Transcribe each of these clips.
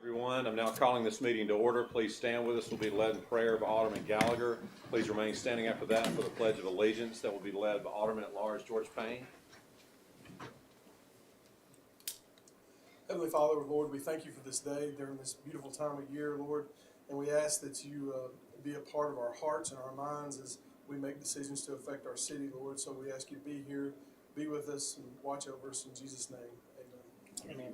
Everyone, I'm now calling this meeting to order. Please stand with us. We'll be led in prayer by Alderman Gallagher. Please remain standing after that for the Pledge of Allegiance that will be led by Alderman at Large George Payne. Heavenly Father, Lord, we thank you for this day during this beautiful time of year, Lord, and we ask that you be a part of our hearts and our minds as we make decisions to affect our city, Lord. So we ask you to be here, be with us, and watch over us in Jesus' name. Amen. Amen.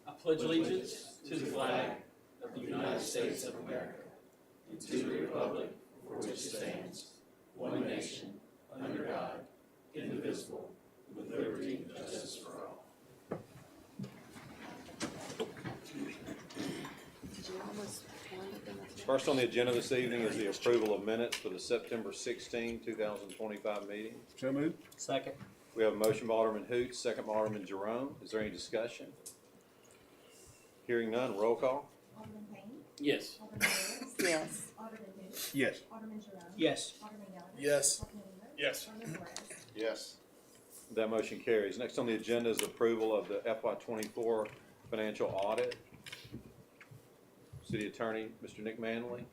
I pledge allegiance to the flag of the United States of America and to the republic for which it stands, one nation, under God, indivisible, with liberty and justice for all. First on the agenda this evening is the approval of minutes for the September 16, 2025 meeting. So moved. Second. We have a motion by Alderman Hoots, second by Alderman Jerome. Is there any discussion? Hearing none, roll call. Alderman Payne. Yes. Alderman Lewis. Yes. Alderman Hoots. Yes. Alderman Jerome. Yes. Alderman Gallagher. Yes. Alderman Wheeler. Yes. Alderman Flores. Yes. That motion carries. Next on the agenda is approval of the FY24 financial audit. City Attorney, Mr. Nick Manley.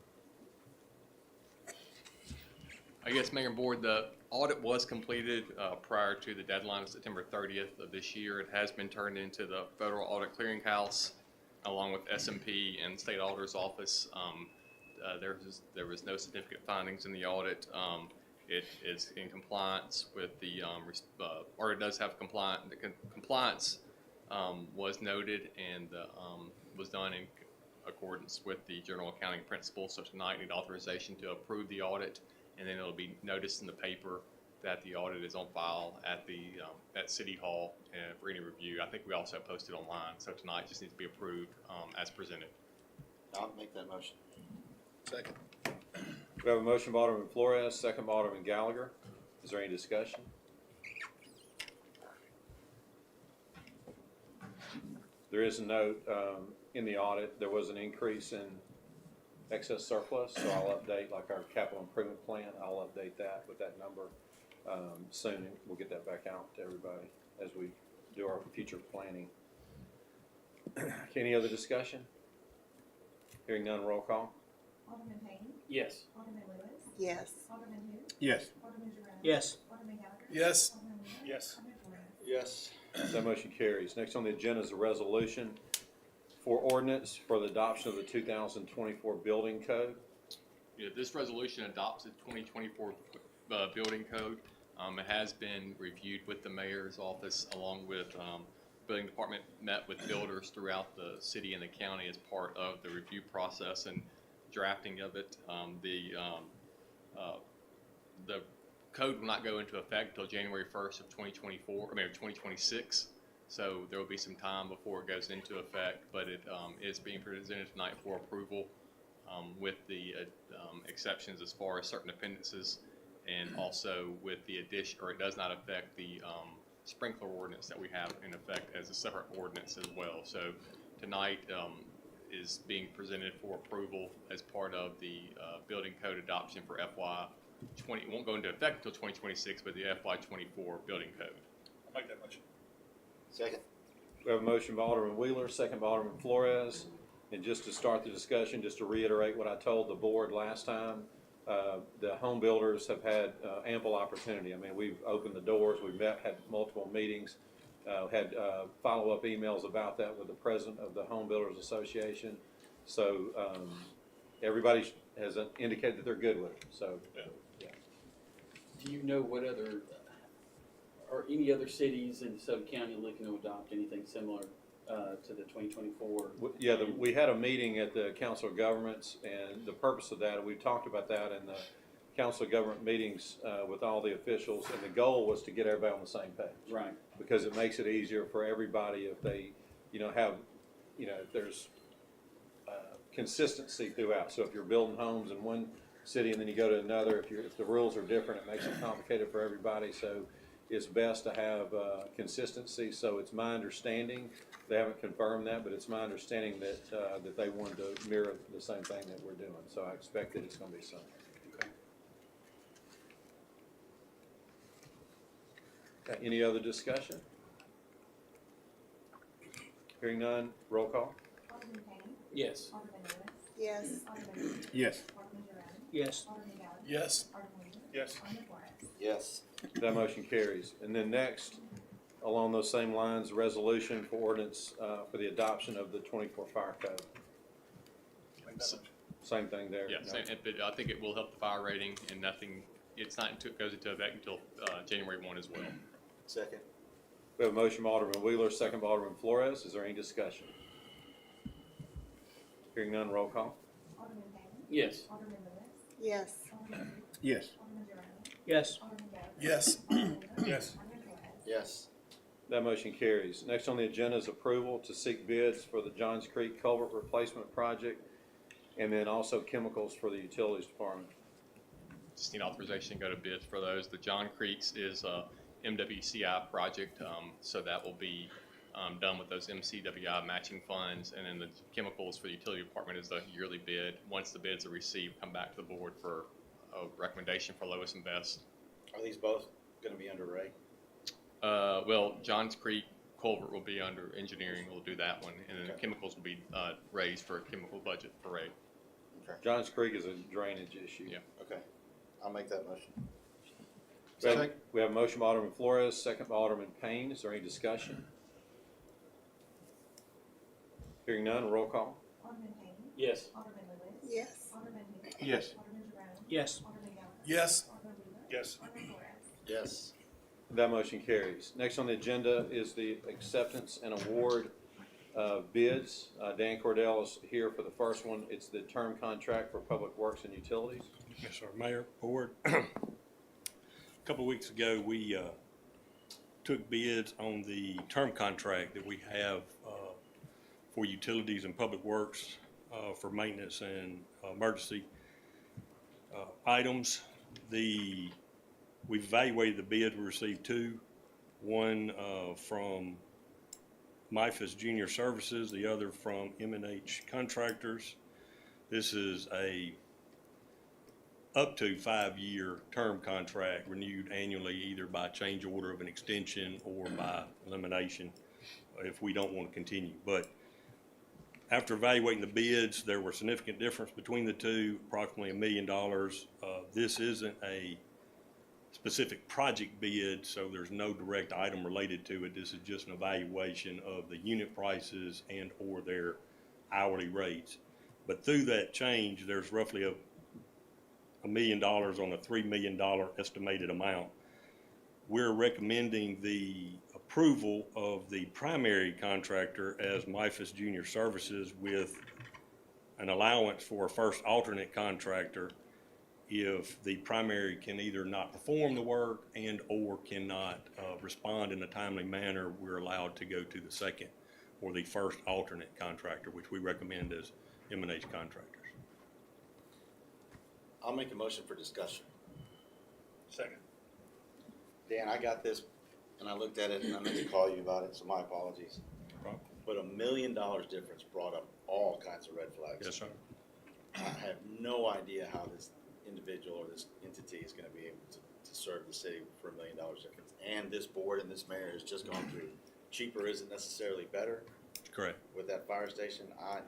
I guess, Mayor and Board, the audit was completed prior to the deadline of September 30th of this year. It has been turned into the Federal Audit Clearinghouse along with S&P and State Auditor's Office. There was no significant findings in the audit. It is in compliance with the, or it does have compliance. The compliance was noted and was done in accordance with the General Accounting Principles. So tonight, need authorization to approve the audit, and then it'll be noticed in the paper that the audit is on file at the at City Hall for any review. I think we also posted online. So tonight just needs to be approved as presented. I'll make that motion. Second. We have a motion by Alderman Flores, second by Alderman Gallagher. Is there any discussion? There is a note in the audit. There was an increase in excess surplus, so I'll update, like our capital improvement plan, I'll update that with that number soon, and we'll get that back out to everybody as we do our future planning. Any other discussion? Hearing none, roll call. Alderman Payne. Yes. Alderman Lewis. Yes. Alderman Hoots. Yes. Alderman Jerome. Yes. Alderman Gallagher. Yes. Alderman Wheeler. Yes. Alderman Flores. Yes. That motion carries. Next on the agenda is a resolution for ordinance for the adoption of the 2024 building code. Yeah, this resolution adopts the 2024 building code. It has been reviewed with the mayor's office along with building department met with builders throughout the city and the county as part of the review process and drafting of it. The code will not go into effect until January 1st of 2026. So there will be some time before it goes into effect, but it is being presented tonight for approval with the exceptions as far as certain appendices, and also with the addition, or it does not affect the sprinkler ordinance that we have in effect as a separate ordinance as well. So tonight is being presented for approval as part of the building code adoption for FY20. It won't go into effect until 2026, but the FY24 building code. I'll make that motion. Second. We have a motion by Alderman Wheeler, second by Alderman Flores. And just to start the discussion, just to reiterate what I told the board last time, the home builders have had ample opportunity. I mean, we've opened the doors, we've had multiple meetings, had follow-up emails about that with the president of the Home Builders Association. So everybody has indicated that they're good with it. So, yeah. Do you know what other, or any other cities in Southaven County looking to adopt anything similar to the 2024? Yeah, we had a meeting at the Council of Governments, and the purpose of that, we talked about that in the Council of Government meetings with all the officials, and the goal was to get everybody on the same page. Right. Because it makes it easier for everybody if they, have, if there's consistency throughout. So if you're building homes in one city and then you go to another, if the rules are different, it makes it complicated for everybody. So it's best to have consistency. So it's my understanding, they haven't confirmed that, but it's my understanding that that they wanted to mirror the same thing that we're doing. So I expect that it's going to be something. Okay. Any other discussion? Hearing none, roll call. Alderman Payne. Yes. Alderman Lewis. Yes. Alderman Wheeler. Yes. Alderman Jerome. Yes. Alderman Gallagher. Yes. Alderman Wheeler. Yes. Alderman Flores. Yes. That motion carries. And then next, along those same lines, resolution for ordinance for the adoption of the 24 fire code. Make that motion. Same thing there. Yeah, No. same, but I think it will help the fire rating and nothing, it's not until, it goes into effect until, January 1 as well. Second. We have a motion by Alderman Wheeler, second by Alderman Flores. Is there any discussion? Hearing none, roll call. Alderman Payne. Yes. Alderman Lewis. Yes. Alderman Wheeler. Yes. Alderman Jerome. Yes. Alderman Gallagher. Yes. Alderman Wheeler. Yes. Alderman Flores. Yes. That motion carries. Next on the agenda is approval to seek bids for the Johns Creek Culvert Replacement Project and then also chemicals for the Utilities Department. Just need authorization to go to bid for those. The John Creeks is a MWCI project, so that will be done with those MCWI matching funds. And then the chemicals for the utility department is the yearly bid. Once the bids are received, come back to the board for a recommendation for lowest and best. Are these both gonna be under Ray? Well, Johns Creek culvert will be under engineering. We'll do that one, and then Okay. chemicals will be raised for a chemical budget for Ray. Okay. Johns Creek is a drainage issue. Yeah. Okay. I'll make that motion. We have a motion by Alderman Flores, second by Alderman Payne. Is there any discussion? Hearing none, roll call. Alderman Payne. Yes. Alderman Lewis. Yes. Alderman Wheeler. Yes. Alderman Jerome. Yes. Alderman Gallagher. Yes. Alderman Wheeler. Yes. Alderman Flores. Yes. That motion carries. Next on the agenda is the acceptance and award of bids. Dan Cordell is here for the first one. It's the term contract for Public Works and Utilities. Yes, sir. Mayor, Board. A couple of weeks ago, we took bids on the term contract that we have for utilities and public works for maintenance and emergency items. We evaluated the bids. We received two. One from MIFAS Junior Services, the other from M&H Contractors. This is a up to 5-year term contract renewed annually either by change order of an extension or by elimination if we don't want to continue. But after evaluating the bids, there were significant difference between the two, approximately $1 million. This isn't a specific project bid, so there's no direct item related to it. This is just an evaluation of the unit prices and or their hourly rates. But through that change, there's roughly $1 million on a $3 million estimated amount. We're recommending the approval of the primary contractor as MIFAS Junior Services with an allowance for a first alternate contractor if the primary can either not perform the work and or cannot respond in a timely manner. We're allowed to go to the second or the first alternate contractor, which we recommend as M&H Contractors. I'll make a motion for discussion. Second. Dan, I got this and I looked at it and I meant to call you about it, so my apologies. Problem. But $1 million difference brought up all kinds of red flags. Yes, sir. I have no idea how this individual or this entity is gonna be able to serve the city for $1 million difference. And this board and this mayor has just gone through, cheaper isn't necessarily better Correct. with that fire station. I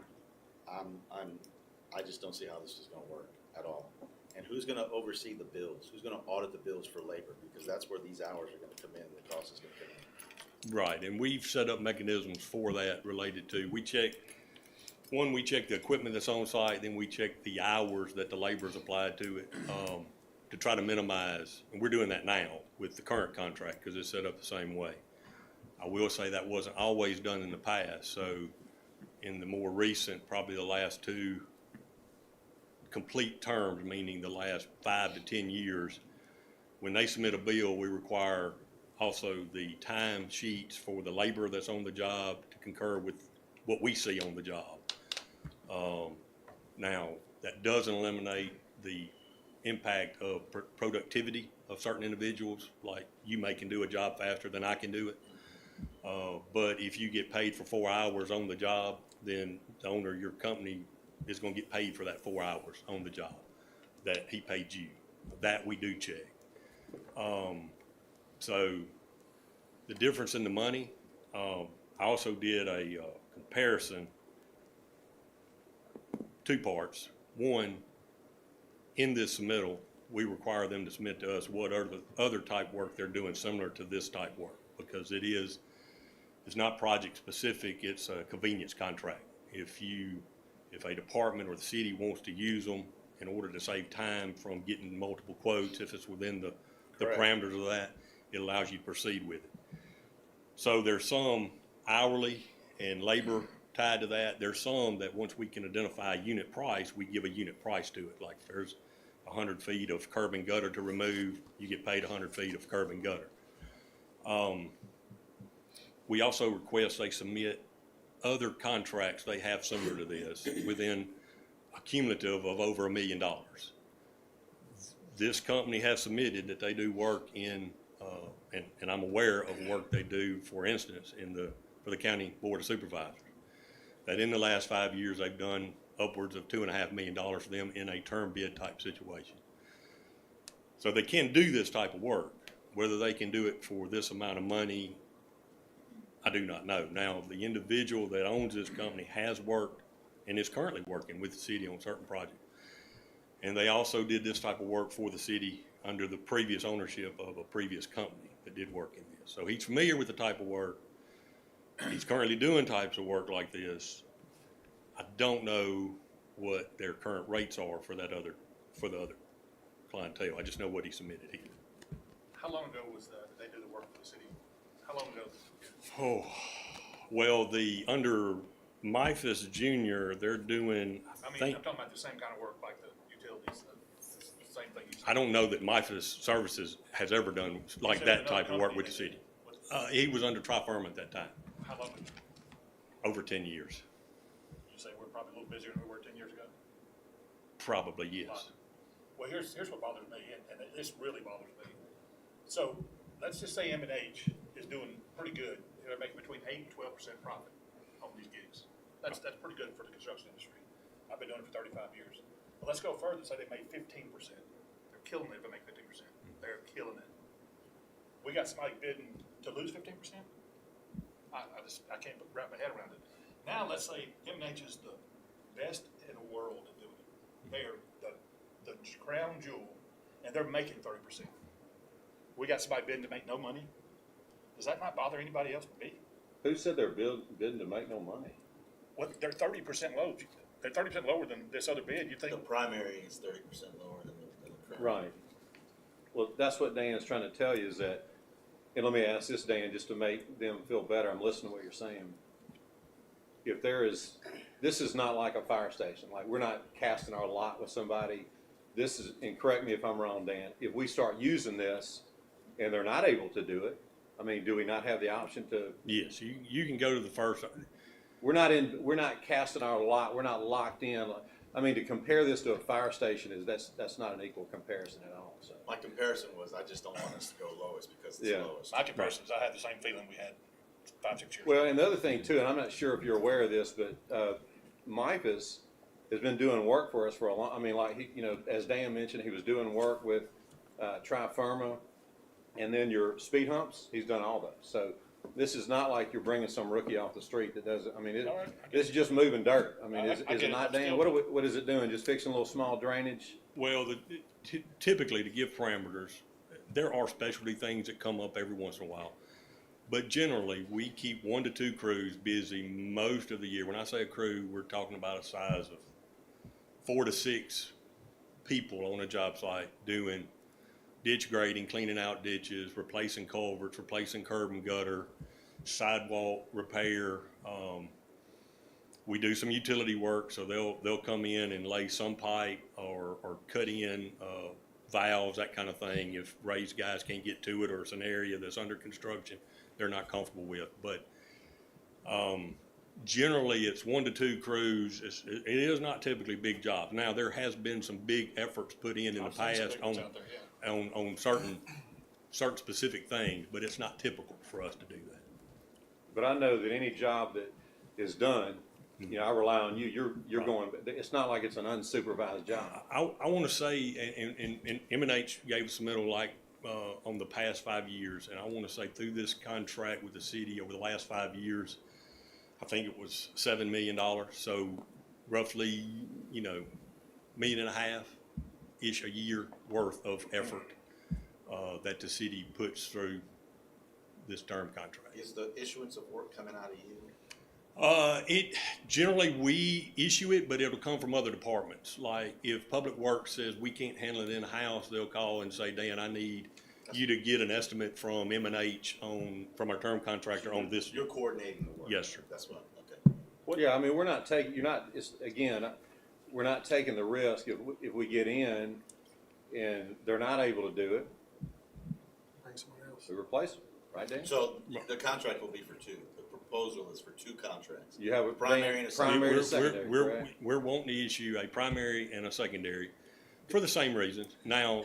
just don't see how this is gonna work at all. And who's gonna oversee the bills? Who's gonna audit the bills for labor? Because that's where these hours are gonna come in, the cost is gonna come in. Right, and we've set up mechanisms for that related to, we check the equipment that's on site, then we check the hours that the labor's applied to it, to try to minimize, and we're doing that now with the current contract, because it's set up the same way. I will say that wasn't always done in the past, so in the more recent, probably the last two complete terms, meaning the last 5 to 10 years, when they submit a bill, we require also the time sheets for the labor that's on the job to concur with what we see on the job. Now, that doesn't eliminate the impact of productivity of certain individuals, like you can do a job faster than I can do it. But if you get paid for 4 hours on the job, then the owner of your company is going to get paid for that 4 hours on the job that he paid you. That we do check. So the difference in the money, I also did a comparison, two parts. One, in this submittal, we require them to submit to us what other type work they're doing similar to this type work, because it's not project specific, it's a convenience contract. If a department or the city wants to use them in order to save time from getting multiple quotes, if it's within the Correct. parameters of that, it allows you to proceed with it. So there's some hourly and labor tied to that. There's some that once we can identify a unit price, we give a unit price to it. Like if there's 100 feet of curb and gutter to remove, you get paid 100 feet of curb and gutter. We also request they submit other contracts they have similar to this within a cumulative of over $1 million. This company has submitted that they do work in, and I'm aware of work they do, for instance, for the County Board of Supervisors. That in the last 5 years, they've done upwards of $2.5 million for them in a term bid type situation. So they can do this type of work. Whether they can do it for this amount of money, I do not know. Now, the individual that owns this company has worked and is currently working with the city on certain projects. And they also did this type of work for the city under the previous ownership of a previous company that did work in this. So he's familiar with the type of work. He's currently doing types of work like this. I don't know what their current rates are for the other clientele. I just know what he submitted here. How long ago was that, did they do the work for the city? How long ago? Oh, well, under Mifus Jr., they're doing, I mean, I'm talking about the same kind of work, like the utilities, the same thing you said. I don't know that Mifus Services has ever done like said that another type of work with company the that city. did. He was under Tri-Firm at that time, How long ago? over 10 years. You say we're probably a little busier than we were 10 years ago? Probably, yes. Well, here's what bothers me, and this really bothers me. So, let's just say M&H is doing pretty good. They're making between 8 and 12% profit on these gigs. That's pretty good for the construction industry. I've been doing it for 35 years. But let's go further and say they made 15%. They're killing it if they make 15%. They're killing it. We got somebody bidding to lose 15%? I can't wrap my head around it. Now, let's say M&H is the best in the world at doing it. They are the crown jewel, and they're making 30%. We got somebody bidding to make no money. Does that not bother anybody else but me? Who said they're bidding to make no money? Well, they're 30% low. They're 30% lower than this other bid. You think? The primary is 30% lower than the current. Right. Well, that's what Dan's trying to tell you is that, and let me ask this, Dan, just to make them feel better. I'm listening to what you're saying. If this is not like a fire station. Like, we're not casting our lot with somebody. This is, and correct me if I'm wrong, Dan, if we start using this and they're not able to do it, I mean, do we not have the option to? Yes, you can go to the first. We're not casting our lot. We're not locked in. I mean, to compare this to a fire station that's not an equal comparison at all. So My comparison was, I just don't want us to go lowest because it's Yeah. lowest. My comparisons, I had the same feeling we had 5-6 years well, ago. and the other thing too, and I'm not sure if you're aware of this, but Mifus has been doing work for us for a long. I mean, like as Dan mentioned, he was doing work with Tri-Firma, and then your speed humps. He's done all those. So this is not like you're bringing some rookie off the street that does it. I mean, All right, this is just moving dirt. I mean, I is get it it. not, I'm Dan? still- What is it doing? Just fixing a little small drainage? Well, typically to give parameters, there are specialty things that come up every once in a while. But generally, we keep 1 to 2 crews busy most of the year. When I say a crew, we're talking about a size of 4 to 6 people on a job site doing ditch grading, cleaning out ditches, replacing culverts, replacing curb and gutter, sidewalk repair. We do some utility work, so they'll come in and lay some pipe or cut in valves, that kind of thing. If raised guys can't get to it, or it's an area that's under construction they're not comfortable with. But generally, it's 1 to 2 crews. It is not typically big jobs. Now, there has been some big efforts put in the I've seen some past big ones out there, yeah. on certain specific things, but it's not typical for us to do that. But I know that any job that is done, I rely on you. You're going. It's not like it's an unsupervised job. I want to say, and M&H gave us a submittal like on the past 5 years, and I want to say through this contract with the city over the last 5 years, I think it was $7 million, so roughly, $1.5 million-ish a year worth of effort that the city puts through this term contract. Is the issuance of work coming out of you? It generally we issue it, but it'll come from other departments. Like if Public Works says we can't handle it in house, they'll call and say, Dan, I need you to get an estimate from M&H from our term contractor on this. You're coordinating the work? Yes, sir. That's what, okay. Yeah, I mean, we're not taking, we're not taking the risk if we get in and they're not able to do it, Bring someone else. we replace them, right, Dan? So the contract will be for two. The proposal is for two contracts. You have a Primary and a primary and We're- secondary, we're- correct? We're wanting to issue a primary and a secondary for the same reasons. Now,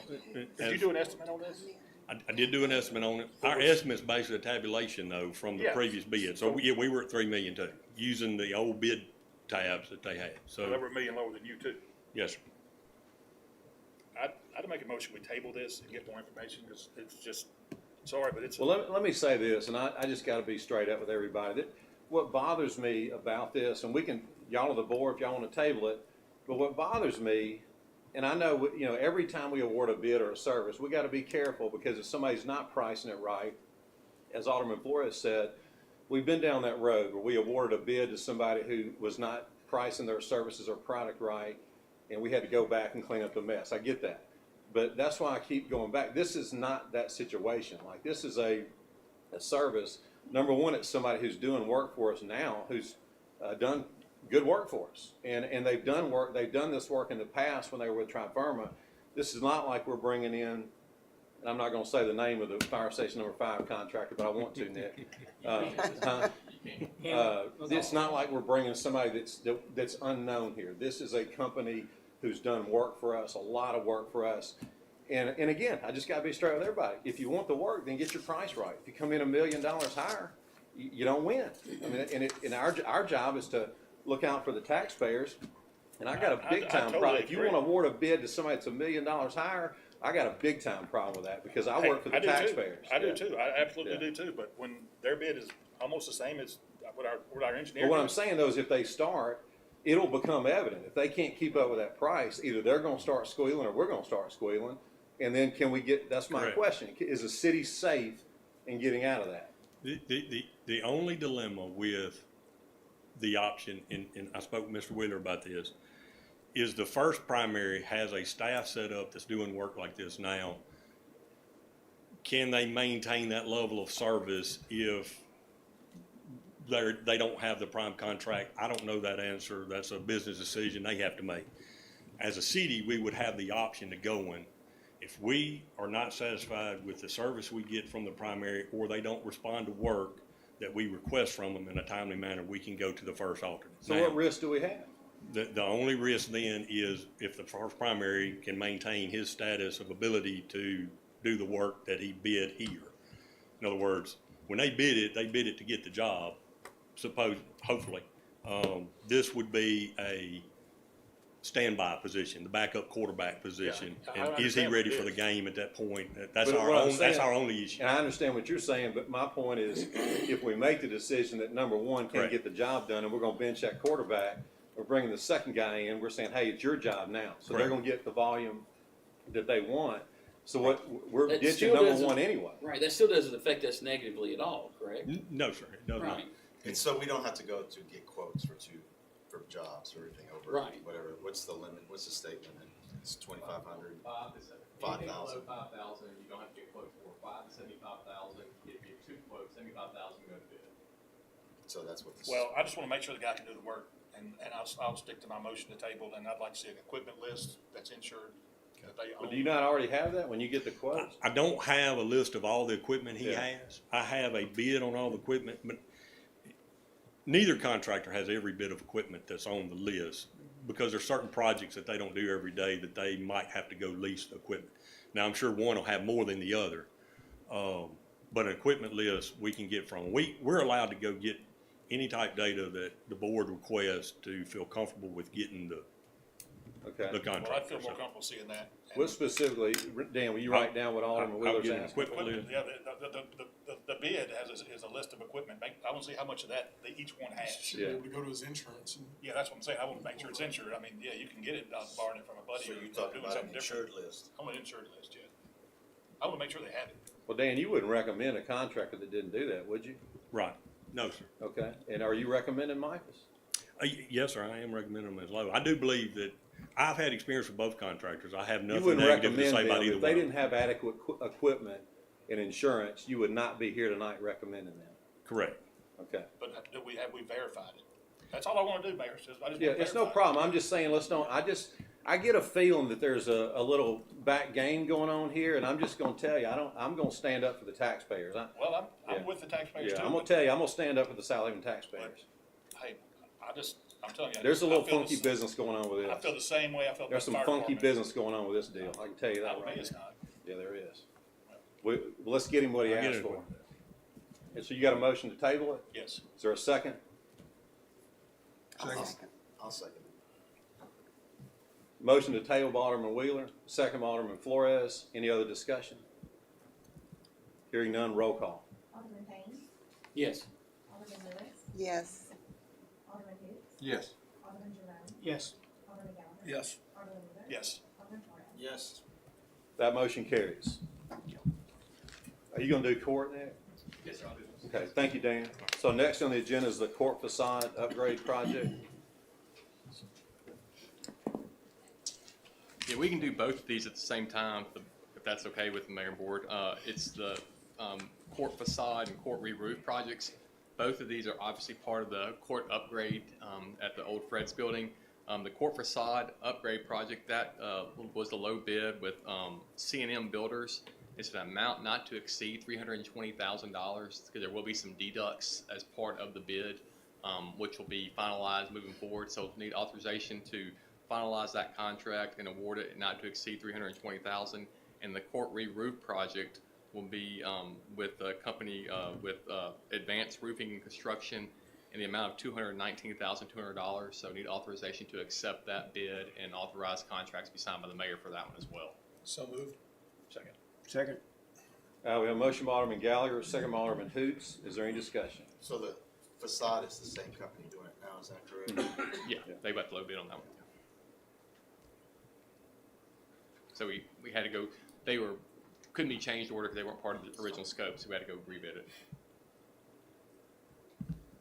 Did you do an estimate on this? I did do an estimate on it. Our estimate's basically a tabulation though from the Yeah. previous bid. So we were at 3 million too, using the old bid tabs that they had. So they So, were $1 million lower than you too. yes, sir. I'd make a motion, we table this and get more information, because it's just, sorry, but it's. Well, let me say this, and I just gotta be straight up with everybody. What bothers me about this, and y'all on the board, if y'all wanna table it, but what bothers me, and I know, every time we award a bid or a service, we gotta be careful, because if somebody's not pricing it right, as Alderman Flores said, we've been down that road where we awarded a bid to somebody who was not pricing their services or product right, and we had to go back and clean up the mess. I get that. But that's why I keep going back. This is not that situation. Like, this is a service. Number one, it's somebody who's doing work for us now, who's done good work for us. And they've done this work in the past when they were with Trifirma. This is not like we're bringing in, and I'm not gonna say the name of the fire station number 5 contractor, but I want to, Nick. It's not like we're bringing somebody that's unknown here. This is a company who's done work for us, a lot of work for us. And again, I just gotta be straight with everybody. If you want the work, then get your price right. If you come in $1 million higher, you don't win. I mean, and our job is to look out for the taxpayers. And I got a big time totally problem. If you agree. wanna award a bid to somebody that's $1 million higher, I got a big time problem with that, because I work for the I do too. taxpayers. I do Yeah. too, I absolutely Yeah. do too, but when their bid is almost the same as what our engineer. But what did, I'm saying though is if they start, it'll become evident. If they can't keep up with that price, either they're gonna start squealing or we're gonna start squealing. And then that's my Correct. question. Is the city safe in getting out of that? The only dilemma with the option, and I spoke with Mr. Wheeler about this, is the first primary has a staff set up that's doing work like this now. Can they maintain that level of service if they don't have the prime contract? I don't know that answer. That's a business decision they have to make. As a city, we would have the option to go in. If we are not satisfied with the service we get from the primary, or they don't respond to work that we request from them in a timely manner, we can go to the first alternate. So Now, what risk do we have? the only risk then is if the first primary can maintain his status of ability to do the work that he bid here. In other words, when they bid it to get the job, hopefully. This would be a standby position, the backup quarterback position. Yeah, I And is he understand ready what it for the is. game at that point? That's But our what I'm own, that's saying- our only issue. And I understand what you're saying, but my point is, if we make the decision that number one can't Correct. get the job done and we're gonna bench that quarterback, we're bringing the second guy in, we're saying, hey, it's your job now. So they're Correct. gonna get the volume that they want. So we're That ditching still number doesn't- one anyway. Right, that still doesn't affect us negatively at all, correct? No, sir, it does not. Right, And so we don't have to go to get quotes for jobs or anything over Right. whatever. What's the limit? What's the state limit? It's 2,500. 5 to 7. 5,000. 5,000, you don't have to get quotes for 5 to 75,000. If you get 2 quotes, 75,000 go to bid. So that's what this. Well, I just wanna make sure the guy can do the work, and I'll stick to my motion to table, and I'd like to see an equipment list that's insured, that they own. But do you not already have that when you get the quotes? I don't have a list of all the equipment he Yeah. has. I have a bid on all the equipment, but neither contractor has every bit of equipment that's on the list, because there's certain projects that they don't do every day that they might have to go lease the equipment. Now, I'm sure one will have more than the other, but an equipment list we can get from. We're allowed to go get any type data that the board requests to feel comfortable with getting the Okay. Well, contractor. I'd feel more So, comfortable seeing that. And What specifically, Dan, will you write down what Alderman I'll Wheeler's get an asking? equipment list. Yeah, the bid is a list of equipment. I want to see how much of that each one has. Should be able to go to his insurance and. Yeah, that's what I'm saying. I want to make sure it's insured. I mean, yeah, you can get it borrowing it from a buddy So or you're doing talking about something an different. insured list? I want an insured list, yeah. I want to make sure they have it. Well, Dan, you wouldn't recommend a contractor that didn't do that, would you? Right. No, sir. Okay, and are you recommending Micah's? Yes, sir, I am recommending them as low. I do believe that, I've had experience with both contractors. I have You nothing wouldn't negative to recommend say about them, either if one. they of didn't them. have adequate equipment and insurance, you would not be here tonight recommending them. Correct. Okay. But have we verified it? That's all I want to do, Mayor. I just want Yeah, to it's no verify it. problem. I'm just saying, I get a feeling that there's a little back game going on here, and I'm just gonna tell you, I'm gonna stand up for the taxpayers. Well, I'm Yeah. with the taxpayers too. I'm gonna tell you, I'm gonna stand up for the Southaven taxpayers. Hey, I'm telling you. There's a I little feel funky the- business going on with I feel this. the same way I felt. There's some about the fire funky department. business going on with this deal. I can tell you that Not with right me, it's now. not. Yeah, there is. Let's get him what he I'll get asked it. for. And so you got a motion to table it? Yes. Is there a second? I'll second it. Motion to table by Alderman Wheeler, second by Alderman Flores. Any other discussion? Hearing none, roll call. Alderman Payne. Yes. Alderman Lewis. Yes. Alderman Hoots. Yes. Alderman Jerome. Yes. Alderman Gallagher. Yes. Alderman Wheeler. Yes. Alderman Flores. Yes. That motion carries. Are you gonna do court next? Yes, sir, I'll do this. Okay, thank you, Dan. So next on the agenda is the court facade upgrade project. Yeah, we can do both of these at the same time, if that's okay with the mayor and board. It's the court facade and court re-roof projects. Both of these are obviously part of the court upgrade at the old Fred's building. The court facade upgrade project, that was the low bid with C&M Builders. It's an amount not to exceed $320,000 because there will be some deducts as part of the bid, which will be finalized moving forward. So need authorization to finalize that contract and award it not to exceed $320,000. And the court re-roof project will be with a company with Advanced Roofing and Construction in the amount of $219,200. So need authorization to accept that bid and authorize contracts be signed by the mayor for that one as well. So moved. Second. Second. We have a motion by Alderman Gallagher, second by Alderman Hoots. Is there any discussion? So the facade is the same company doing it now, is that correct? Yeah, they got the low bid on that one. So we had to go, couldn't be changed order because they weren't part of the original scope, so we had to go rebid it.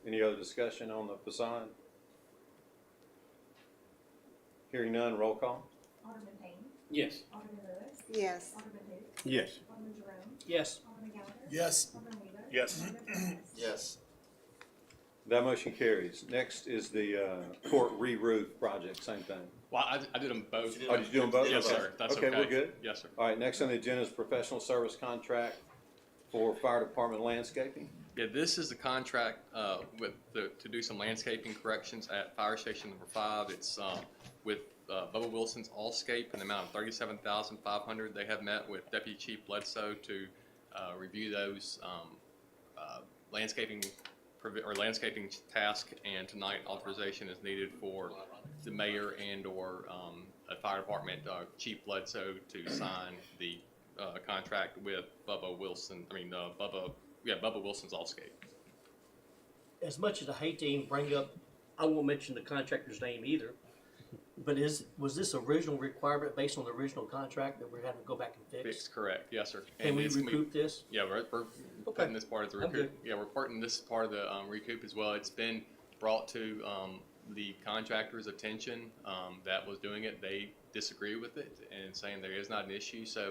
Any other discussion on the facade? Hearing none, roll call. Alderman Payne. Yes. Alderman Lewis. Yes. Alderman Hoots. Yes. Alderman Jerome. Yes. Alderman Gallagher. Yes. Alderman Wheeler. Yes. Alderman Flores. Yes. That motion carries. Next is the court re-roof project, same thing. Well, I did them both. Oh, did you do them both? Yes, Okay. sir, that's okay. Okay, we're good. Yes, sir. All right, next on the agenda is professional service contract for fire department landscaping. Yeah, this is the contract to do some landscaping corrections at Fire Station Number 5. It's with Bubba Wilson's Allscape in the amount of $37,500. They have met with Deputy Chief Bledsoe to review those landscaping task, and tonight authorization is needed for the mayor and/or a fire department Chief Bledsoe to sign the contract with Bubba Wilson. Bubba Wilson's Allscape. As much as I hate to even bring up, I won't mention the contractor's name either, but was this original requirement based on the original contract that we're having to go back and fix? Fixed, correct, yes, sir. Can And we it's gonna be- recoup this? Yeah, we're Okay. putting this part of the I'm recoup. good. Yeah, we're putting this part of the recoup as well. It's been brought to the contractor's attention that was doing it. They disagree with it and saying there is not an issue. So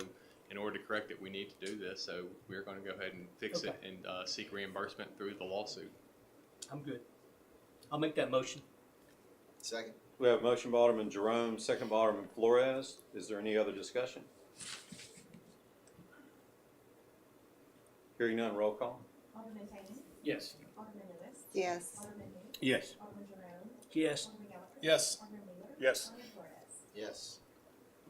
in order to correct it, we need to do this. So we're going to go ahead and fix it Okay. and seek reimbursement through the lawsuit. I'm good. I'll make that motion. Second. We have a motion by Alderman Jerome, second by Alderman Flores. Is there any other discussion? Hearing none, roll call. Alderman Payne. Yes. Alderman Lewis. Yes. Alderman Hoots. Yes. Alderman Jerome. Yes. Alderman Gallagher. Yes. Alderman Wheeler. Yes. Alderman Flores. Yes.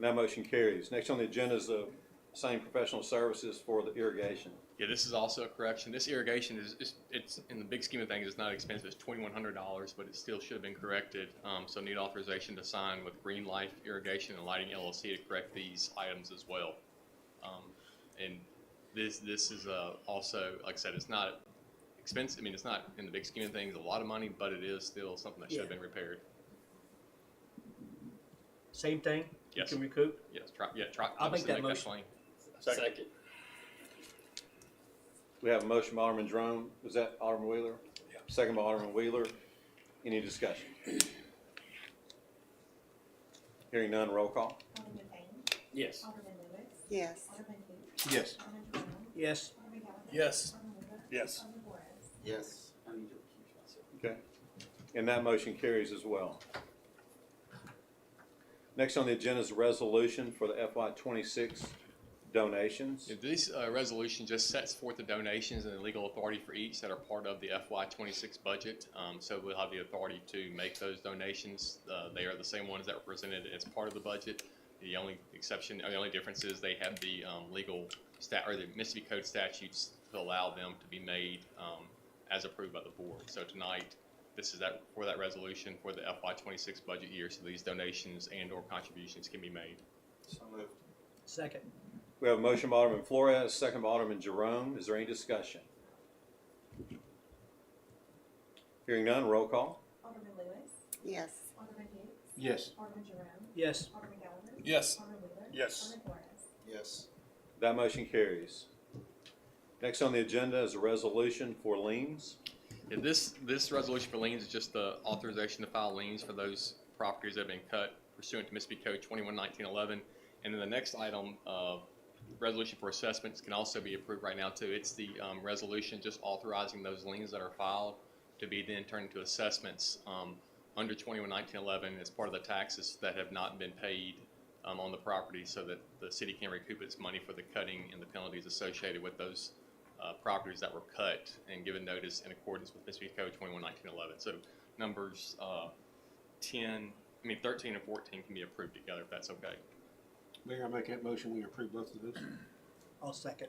That motion carries. Next on the agenda is the same professional services for the irrigation. Yeah, this is also a correction. This irrigation it's in the big scheme of things, it's not expensive. It's $2,100, but it still should have been corrected. So need authorization to sign with Green Life Irrigation and Lighting LLC to correct these items as well. And This is also, like I said, it's not expensive. I mean, it's not in the big scheme of things a lot of money, but it is still something that should have been repaired. Same thing? You Yes. can recoup? Yes, I'll make that motion. claim. Second. We have a motion by Alderman Jerome. Was that Alderman Wheeler? Yeah. Second by Alderman Wheeler. Any discussion? Hearing none, roll call. Alderman Payne. Yes. Alderman Lewis. Yes. Alderman who? Yes. Alderman Jerome. Yes. Alderman Gallagher. Yes. Alderman Wheeler. Yes. Alderman Flores. Yes. I need to recuse myself. Okay. And that motion carries as well. Next on the agenda is a resolution for the FY '26 donations. This resolution just sets forth the donations and the legal authority for each that are part of the FY '26 budget. So we'll have the authority to make those donations. They are the same ones that were presented as part of the budget. The only exception, or the only difference is they have the legal or the Mississippi Code statutes to allow them to be made as approved by the board. So tonight, this is for that resolution for the FY '26 budget year. So these donations and/or contributions can be made. So moved. Second. We have a motion by Alderman Flores, second by Alderman Jerome. Is there any discussion? Hearing none, roll call. Alderman Lewis. Yes. Alderman Hughes. Yes. Alderman Jerome. Yes. Alderman Gallagher. Yes. Alderman Wheeler. Yes. Alderman Flores. Yes. That motion carries. Next on the agenda is a resolution for liens. Yeah, this resolution for liens is just the authorization to file liens for those properties that have been cut pursuant to Mississippi Code 21-1911. And then the next item, resolution for assessments, can also be approved right now too. It's the resolution just authorizing those liens that are filed to be then turned into assessments under 21-1911 as part of the taxes that have not been paid on the property, so that the city can recoup its money for the cutting and the penalties associated with those properties that were cut and given notice in accordance with Mississippi Code 21-1911. So numbers 13 and 14 can be approved together if that's okay. Mayor, I make that motion, we approve both of those. I'll second.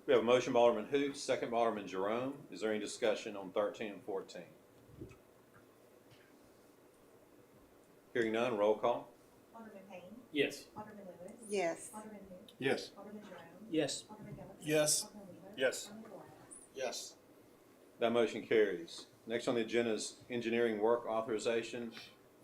We have a motion by Alderman Hoots, second by Alderman Jerome. Is there any discussion on 13 and 14? Hearing none, roll call. Alderman Payne. Yes. Alderman Lewis. Yes. Alderman who? Yes. Alderman Jerome. Yes. Alderman Gallagher. Yes. Alderman Wheeler. Yes. Alderman Flores. Yes. That motion carries. Next on the agenda is engineering work authorization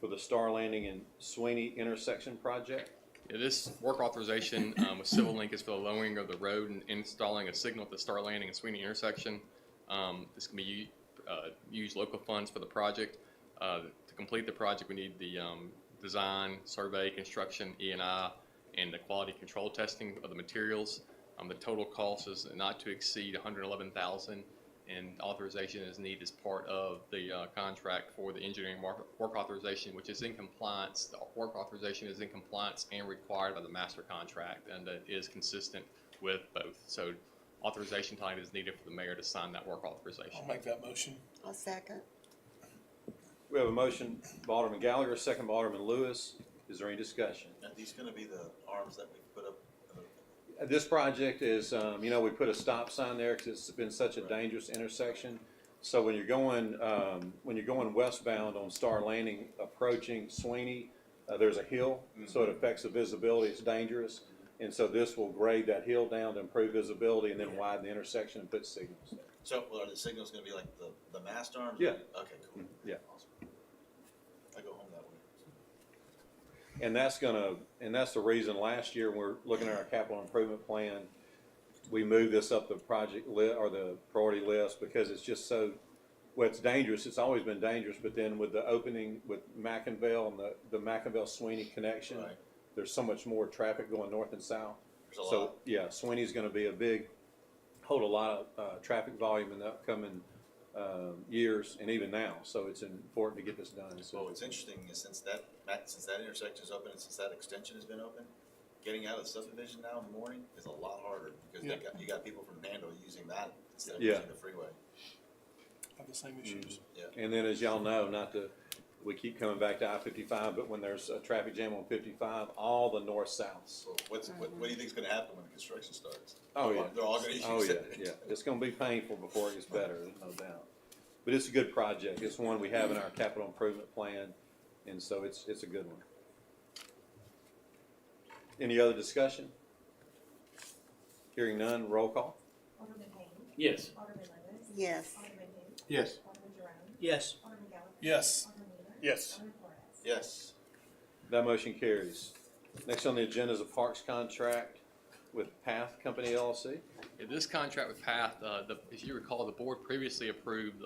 for the Star Landing and Sweeney intersection project. Yeah, this work authorization with Civil Link is for the lowering of the road and installing a signal at the Star Landing and Sweeney intersection. This can be use local funds for the project. To complete the project, we need the design, survey, construction, E&I, and the quality control testing of the materials. The total cost is not to exceed $111,000, and authorization is needed as part of the contract for the engineering work authorization, which is in compliance. The work authorization is in compliance and required by the master contract, and it is consistent with both. So authorization tonight is needed for the mayor to sign that work authorization. I'll make that motion. I'll second. We have a motion by Alderman Gallagher, second by Alderman Lewis. Is there any discussion? Are these gonna be the arms that we put up? This project is, we put a stop sign there because it's been such a dangerous intersection. So when you're going westbound on Star Landing, approaching Sweeney, there's a hill, so it affects the visibility. It's dangerous, and so this will grade that hill down to improve visibility and then widen the intersection and put signals. So, well, are the signals gonna be like the mast arms? Yeah. Okay, cool. Yeah. Awesome. I go home that way. And that's the reason last year we're looking at our capital improvement plan. We moved this up the project or the priority list because it's just it's dangerous. It's always been dangerous, but then with the opening with Mackinville and the Mackinville Sweeney connection, Right. there's so much more traffic going north and south. There's a So lot. yeah, Sweeney's going to hold a lot of traffic volume in the upcoming years and even now. So it's important to get this done. Well, So what's interesting is since that intersection is open and since that extension has been open, getting out of the subdivision now in the morning is a lot harder because you got people from Nando using that instead of Yeah. using the freeway. Have the same issues. And then, as y'all know, we keep coming back to I-55, but when there's a traffic jam on 55, all the north-souths. So what do you think is going to happen when the construction starts? Oh, yeah. They're all going to use Oh, yeah, it. yeah. It's gonna be painful before it gets better, there's no doubt. But it's a good project. It's one we have in our capital improvement plan, and so it's a good one. Any other discussion? Hearing none, roll call. Alderman Payne. Yes. Alderman Lewis. Yes. Alderman who? Yes. Alderman Jerome. Yes. Alderman Gallagher. Yes. Alderman Wheeler. Yes. Alderman Flores. Yes. That motion carries. Next on the agenda is a parks contract with Path Company LLC. Yeah, this contract with Path, as you recall, the board previously approved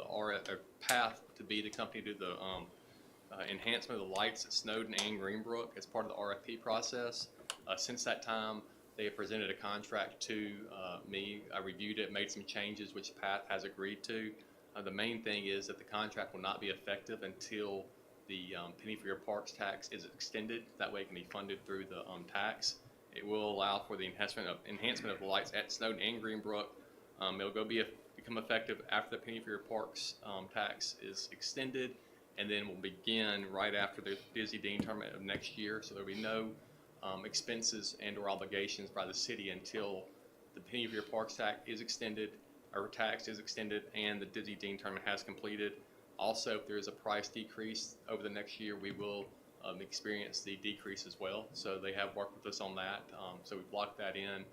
Path to be the company to do the enhancement of the lights at Snowden and Greenbrook as part of the RFP process. Since that time, they have presented a contract to me. I reviewed it, made some changes, which Path has agreed to. The main thing is that the contract will not be effective until the penny for your parks tax is extended. That way it can be funded through the tax. It will allow for the enhancement of the lights at Snowden and Greenbrook. It'll become effective after the penny for your parks tax is extended, and then will begin right after the Dizzy Dean tournament of next year. So there'll be no expenses and or obligations by the city until the penny for your parks tax is extended, or tax is extended, and the Dizzy Dean tournament has completed. Also, if there is a price decrease over the next year, we will experience the decrease as well. So they have worked with us on that. So we've locked that in.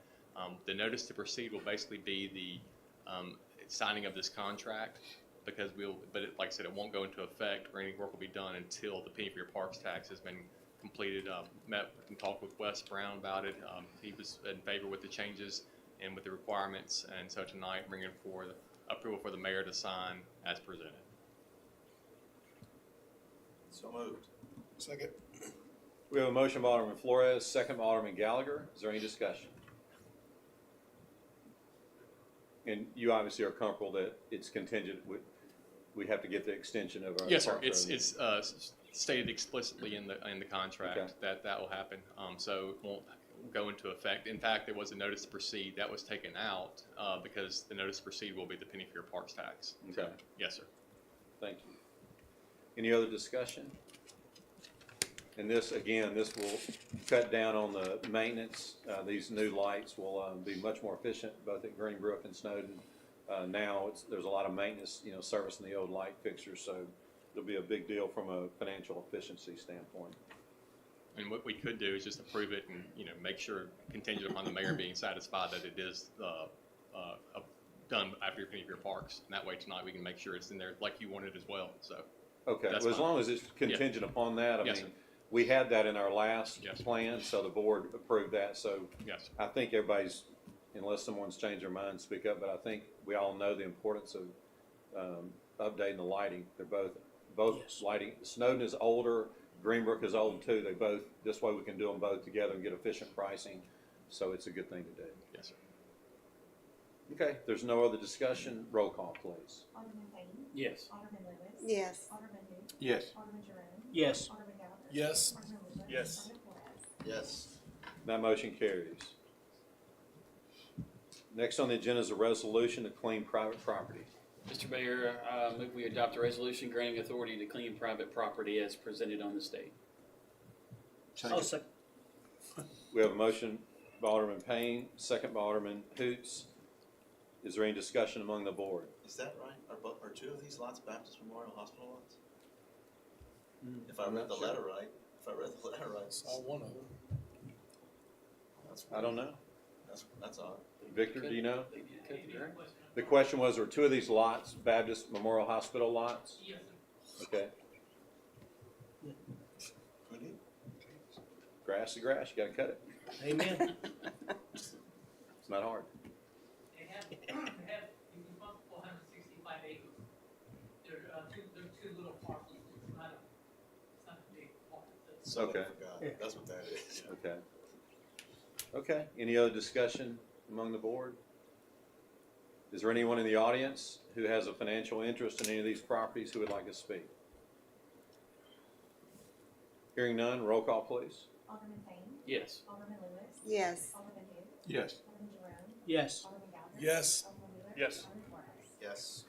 The notice to proceed will basically be the signing of this contract, because like I said, it won't go into effect or any work will be done until the penny for your parks tax has been completed. Met and talked with Wes Brown about it. He was in favor with the changes and with the requirements, and so tonight bringing forward approval for the mayor to sign as presented. So moved. Second. We have a motion by Alderman Flores, second by Alderman Gallagher. Is there any discussion? And you obviously are comfortable that it's contingent, we have to get the extension of our. Yes, sir. parks It's stated explicitly in the contract Okay. that will happen. So it won't go into effect. In fact, there was a notice to proceed that was taken out because the notice to proceed will be the penny for your parks tax. Okay, Yes, sir. thank you. Any other discussion? And this will cut down on the maintenance. These new lights will be much more efficient, both at Greenbrook and Snowden. Now there's a lot of maintenance, servicing the old light fixtures, so it'll be a big deal from a financial efficiency standpoint. And what we could do is just approve it and, make sure, contingent upon the mayor being satisfied that it is done after your penny for your parks. And that way tonight we can make sure it's in there like you wanted as well, so. Okay, That's well, as fine. long as it's contingent upon that, I Yes, mean, sir. we had that in our last Yes. plan, so the board approved that, so Yes, I think everybody's, unless someone's changed their mind, speak up, but I think we all know the importance of updating the lighting. They're both Yes. lighting. Snowden is older, Greenbrook is old too. This way we can do them both together and get efficient pricing, so it's a good thing to do. yes, sir. Okay, there's no other discussion, roll call, please. Alderman Payne. Yes. Alderman Lewis. Yes. Alderman who? Yes. Alderman Jerome. Yes. Alderman Gallagher. Yes. Alderman Wheeler. Yes. Alderman Flores. Yes. That motion carries. Next on the agenda is a resolution to clean private property. Mr. Mayor, move we adopt a resolution granting authority to clean private property as presented on the state. I'll second. We have a motion by Alderman Payne, second by Alderman Hoots. Is there any discussion among the board? Is that right? Are two of these lots Baptist Memorial Hospital lots? If I I'm read not the sure. letter right, Saw one of them. that's I don't know. That's odd. Victor, do you know? They did cut the grass. The question was, are two of these lots Baptist Memorial Hospital lots? Yes. Okay, Who knew? grass is grass, you gotta cut it. Amen. It's not hard. They have, you can bump 465 acres. They're two little parcels, it's not a big parcel. Somebody Okay. forgot. That's what that is. Okay. Okay, any other discussion among the board? Is there anyone in the audience who has a financial interest in any of these properties who would like to speak? Hearing none, roll call please. Alderman Payne. Yes. Alderman Lewis. Yes. Alderman who? Yes. Alderman Jerome. Yes. Alderman Gallagher. Yes. Alderman Wheeler. Yes. Alderman Flores. Yes.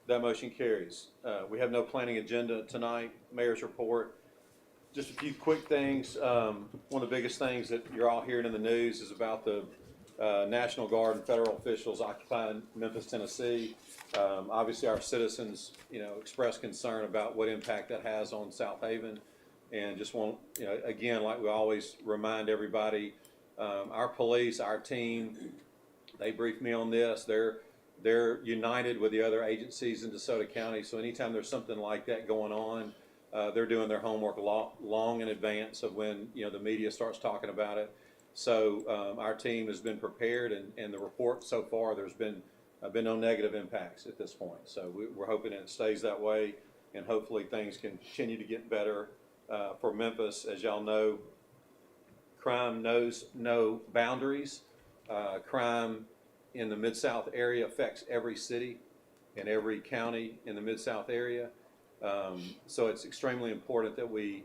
That motion carries. We have no planning agenda tonight. Mayor's report. Just a few quick things. One of the biggest things that you're all hearing in the news is about the National Guard and federal officials occupying Memphis, Tennessee. Obviously, our citizens, express concern about what impact that has on Southaven. And just want, again, like we always remind everybody, our police, our team, They briefed me on this. They're united with the other agencies in DeSoto County, so anytime there's something like that going on, they're doing their homework long in advance of when, the media starts talking about it. So our team has been prepared, and the report so far, there's been no negative impacts at this point. So we're hoping it stays that way, and hopefully things continue to get better for Memphis. As y'all know, crime knows no boundaries. Crime in the Mid-South area affects every city and every county in the Mid-South area. So it's extremely important that we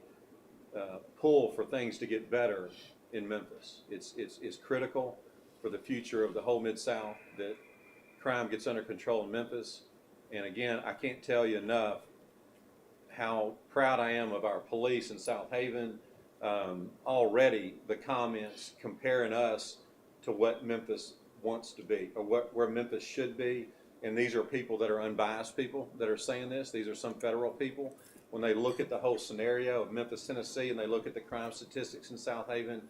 pull for things to get better in Memphis. It's critical for the future of the whole Mid-South that crime gets under control in Memphis. And again, I can't tell you enough how proud I am of our police in Southaven. Already the comments comparing us to what Memphis wants to be, or where Memphis should be. And these are people that are unbiased people that are saying this. These are some federal people. When they look at the whole scenario of Memphis, Tennessee, and they look at the crime statistics in Southaven,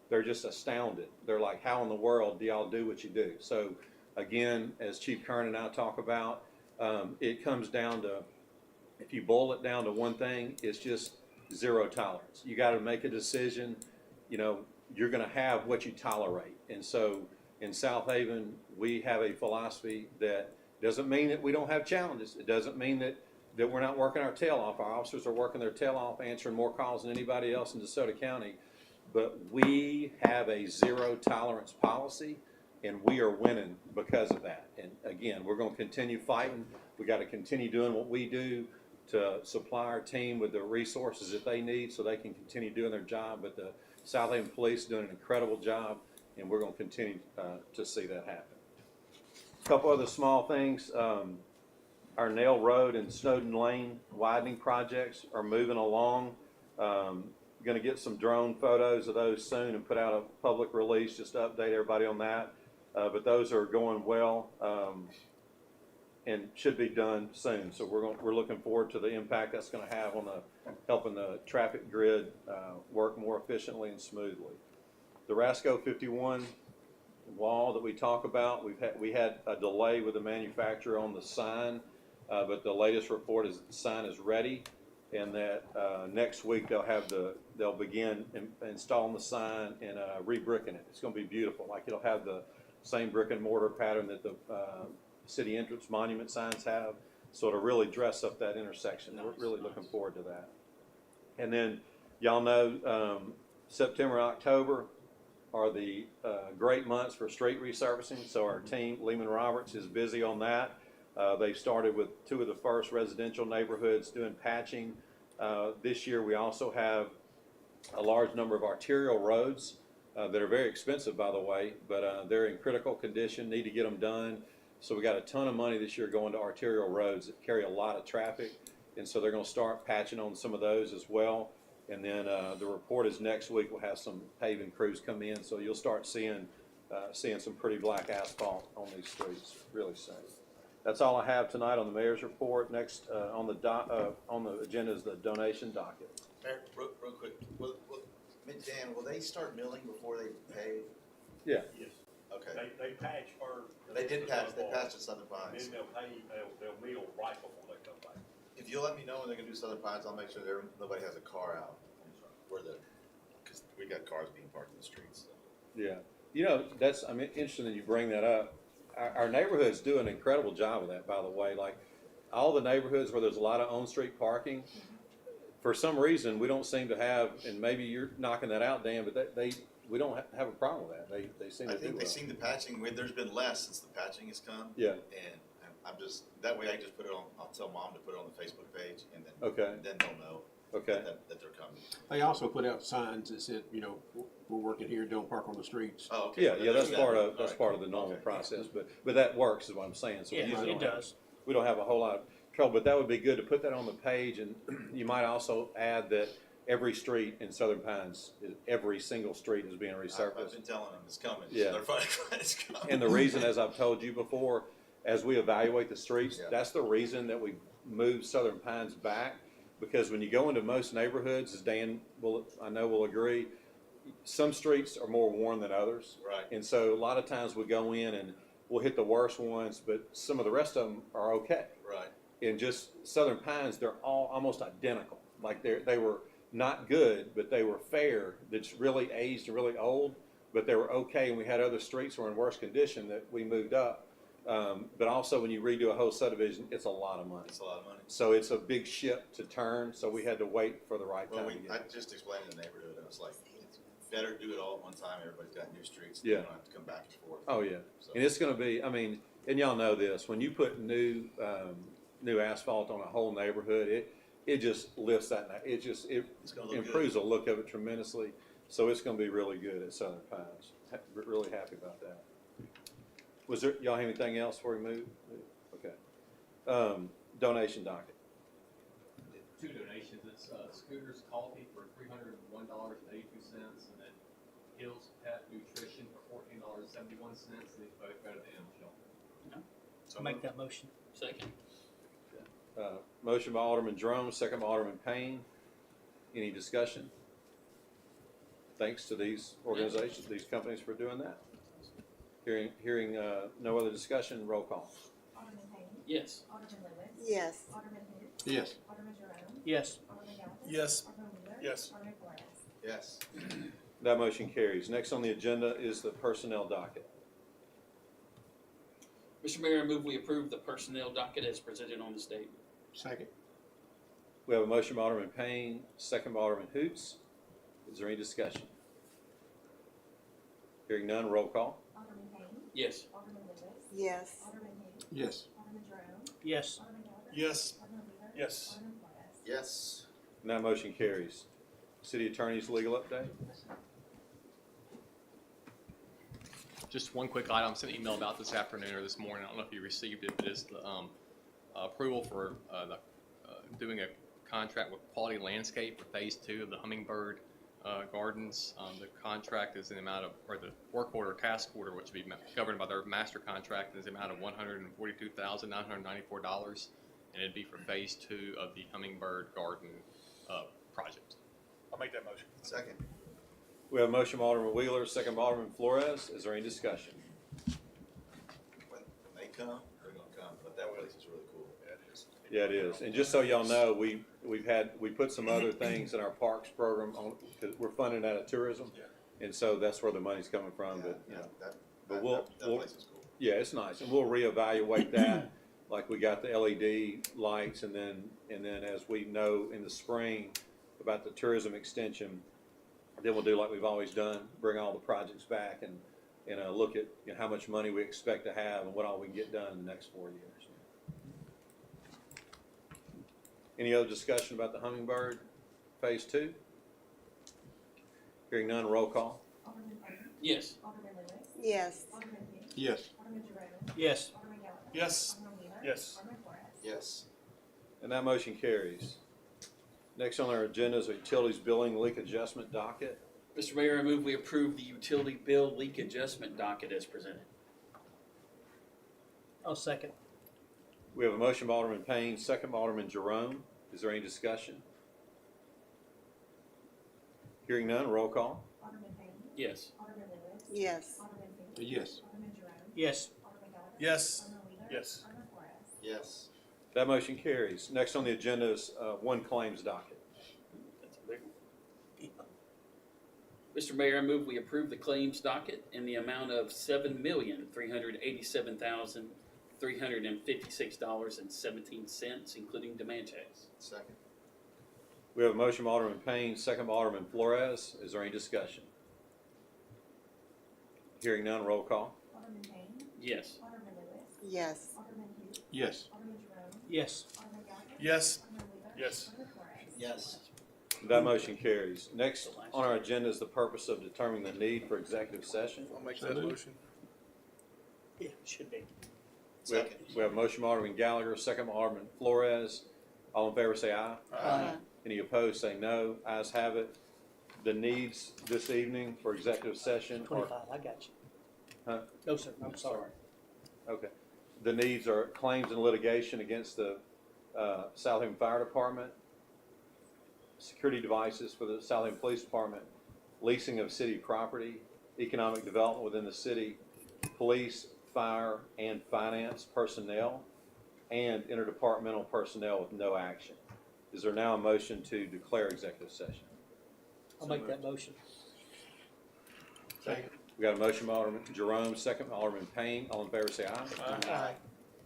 they're just astounded. They're like, how in the world do y'all do what you do? So again, as Chief Kern and I talk about, it comes down to, if you boil it down to one thing, it's just zero tolerance. You got to make a decision. You're going to have what you tolerate. And so in Southaven, we have a philosophy that doesn't mean that we don't have challenges. It doesn't mean that we're not working our tail off. Our officers are working their tail off, answering more calls than anybody else in DeSoto County. But we have a zero tolerance policy, and we are winning because of that. And again, we're going to continue fighting. We got to continue doing what we do to supply our team with the resources that they need so they can continue doing their job. But the Southaven Police are doing an incredible job, and we're going to continue to see that happen. A couple other small things. Our Nail Road and Snowden Lane widening projects are moving along. Going to get some drone photos of those soon and put out a public release just to update everybody on that. But those are going well and should be done soon. So we're looking forward to the impact that's going to have on helping the traffic grid work more efficiently and smoothly. The Rasco 51 wall that we talk about, we had a delay with the manufacturer on the sign, but the latest report is that the sign is ready, and that next week they'll begin installing the sign and re-bricking it. It's going to be beautiful. Like, it'll have the same brick and mortar pattern that the city entrance monument signs have. So it'll really dress up that intersection. Nice, we're really looking forward to that. And then y'all know September and October are the great months for street resurfacing. So our team, Lehman Roberts, is busy on that. They've started with 2 of the first residential neighborhoods doing patching. This year we also have a large number of arterial roads that are very expensive, by the way, but they're in critical condition, need to get them done. So we got a ton of money this year going to arterial roads that carry a lot of traffic, and so they're going to start patching on some of those as well. And then the report is next week. We'll have some paving crews come in, so you'll start seeing some pretty black asphalt on these streets really soon. That's all I have tonight on the mayor's report. Next on the agenda is the donation docket. Mayor, real quick, Dan, will they start milling before they pave? Yeah. Yes. Okay. They patch first. They did patch. They patched at Southern And Pines. then they'll pay. They'll mill right before they come back. If you'll let me know when they're gonna do Southern Pines, I'll make sure nobody has a car out because we got cars being parked in the streets. So. Yeah. I'm interested that you bring that up. Our neighborhoods do an incredible job of that, by the way. Like, all the neighborhoods where there's a lot of on-street parking, for some reason, we don't seem to have, and maybe you're knocking that out, Dan, but we don't have a problem with that. They seem to do well. I think they've seen the patching. There's been less since the patching has come. Yeah. And I'm just, that way I can just put it on, I'll tell Mom to put it on the Facebook page, and then, Okay. then they'll know Okay. that they're coming. They also put out signs that said, we're working here, don't park on the streets. Oh, okay. Yeah, that's part of All right. part of the normal Okay. process, but that works is what I'm saying. So we Yeah, usually it does. we don't have a whole lot of trouble, but that would be good to put that on the page. And you might also add that every street in Southern Pines, every single street is being I've resurfaced. been telling them it's coming. Yeah. They're finally it's coming. And the reason, as I've told you before, as we evaluate the streets, Yeah. that's the reason that we moved Southern Pines back. Because when you go into most neighborhoods, as Dan will agree, some streets are more worn than others. Right. And so a lot of times we go in and we'll hit the worst ones, but some of the rest of them are okay. Right. In just Southern Pines, they're all almost identical. Like they were not good, but they were fair. That's really aged and really old, but they were okay. And we had other streets that were in worse condition that we moved up. But also when you redo a whole subdivision, it's a lot of money. It's a lot of money. So it's a big ship to turn. So we had to wait for the right Well, time. to get I it. just explained in the neighborhood, and it's like, it's better to do it all at one time. Everybody's got new streets. Yeah. They don't have to come back and forth. Oh yeah, So- and it's going to be. I mean, and y'all know this. When you put new asphalt on a whole neighborhood, it just lifts that. It It's gonna look improves the look of it tremendously. So it's going to be really good at Southern Pines. Really happy about that. Was there y'all have anything else before we move? Okay. Donation docket. Two donations. It's Scooters Coffee for $301.82, and then Hills Pet Nutrition for $14.71. These both go to the animal shelter. I'll make that motion. Second. Motion by Alderman Jerome, second by Alderman Payne. Any discussion? Thanks to these organizations, these companies for doing that. Hearing no other discussion, roll call. Alderman Payne. Yes. Alderman Lewis. Yes. Alderman who? Yes. Alderman Jerome. Yes. Alderman Gallagher. Yes. Alderman Wheeler. Yes. Alderman Flores. Yes. That motion carries. Next on the agenda is the personnel docket. Mr. Mayor, I move we approve the personnel docket as presented on the statement. Second. We have a motion by Alderman Payne, second by Alderman Hoots. Is there any discussion? Hearing none, roll call. Alderman Payne. Yes. Alderman Lewis. Yes. Alderman who? Yes. Alderman Jerome. Yes. Alderman Gallagher. Yes. Alderman Wheeler. Yes. Alderman Flores. Yes. And that motion carries. City Attorney's legal update. Just one quick item. I sent an email about this afternoon or this morning. I don't know if you received it, but it's the approval for doing a contract with Quality Landscape for Phase 2 of the Hummingbird Gardens. The contract is in the amount of, or the work order, task order, which would be governed by their master contract, is the amount of $142,994, and it'd be for Phase 2 of the Hummingbird Garden project. I'll make that motion. Second. We have a motion by Alderman Wheeler, second by Alderman Flores. Is there any discussion? When they come, they're gonna come, but that place is really cool. Yeah, it is. Yeah, it is. And just so y'all know, we put some other things in our parks program on, because we're funding out of tourism. Yeah. And so that's where the money's coming from, but, you know. But we'll- That we'll- place is cool. Yeah, it's nice, and we'll reevaluate that, like we got the LED lights, and then as we know in the spring about the tourism extension, then we'll do like we've always done, bring all the projects back and look at how much money we expect to have and what all we can get done in the next 4 years. Any other discussion about the Hummingbird Phase 2? Hearing none, roll call. Alderman Payne. Yes. Alderman Lewis. Yes. Alderman who? Yes. Alderman Jerome. Yes. Alderman Gallagher. Yes. Alderman Wheeler. Yes. Alderman Flores. Yes. And that motion carries. Next on our agenda is a utilities billing leak adjustment docket. Mr. Mayor, I move we approve the utility bill leak adjustment docket as presented. I'll second. We have a motion by Alderman Payne, second by Alderman Jerome. Is there any discussion? Hearing none, roll call. Alderman Payne. Yes. Alderman Lewis. Yes. Alderman who? Yes. Alderman Jerome. Yes. Alderman Gallagher. Yes. Alderman Wheeler. Yes. Alderman Flores. Yes. That motion carries. Next on the agenda is one claims docket. That's a big one. Mr. Mayor, I move we approve the claims docket in the amount of $7,387,356.17, including demand checks. Second. We have a motion by Alderman Payne, second by Alderman Flores. Is there any discussion? Hearing none, roll call. Alderman Payne. Yes. Alderman Lewis. Yes. Alderman who? Yes. Alderman Jerome. Yes. Alderman Gallagher. Yes. Alderman Wheeler. Yes. Alderman Flores. Yes. That motion carries. Next on our agenda is the purpose of determining the need for executive session. I'll make that motion. Yeah, should be. Second. We have a motion by Alderman Gallagher, second by Alderman Flores. All in favor say aye. Aye. Any opposed say no. Ayes have it. The needs this evening for executive session are, 25, I got you. Huh? No, sir, I'm sorry. okay. The needs are claims and litigation against the Southaven Fire Department, security devices for the Southaven Police Department, leasing of city property, economic development within the city, police, fire, and finance personnel, and interdepartmental personnel with no action. Is there now a motion to declare executive session? I'll make that motion. Second. We got a motion by Alderman Jerome, second by Alderman Payne. All in favor say aye. Aye.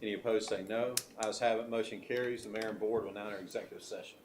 Any opposed say no. Ayes have it, motion carries. The mayor and board will now enter executive session.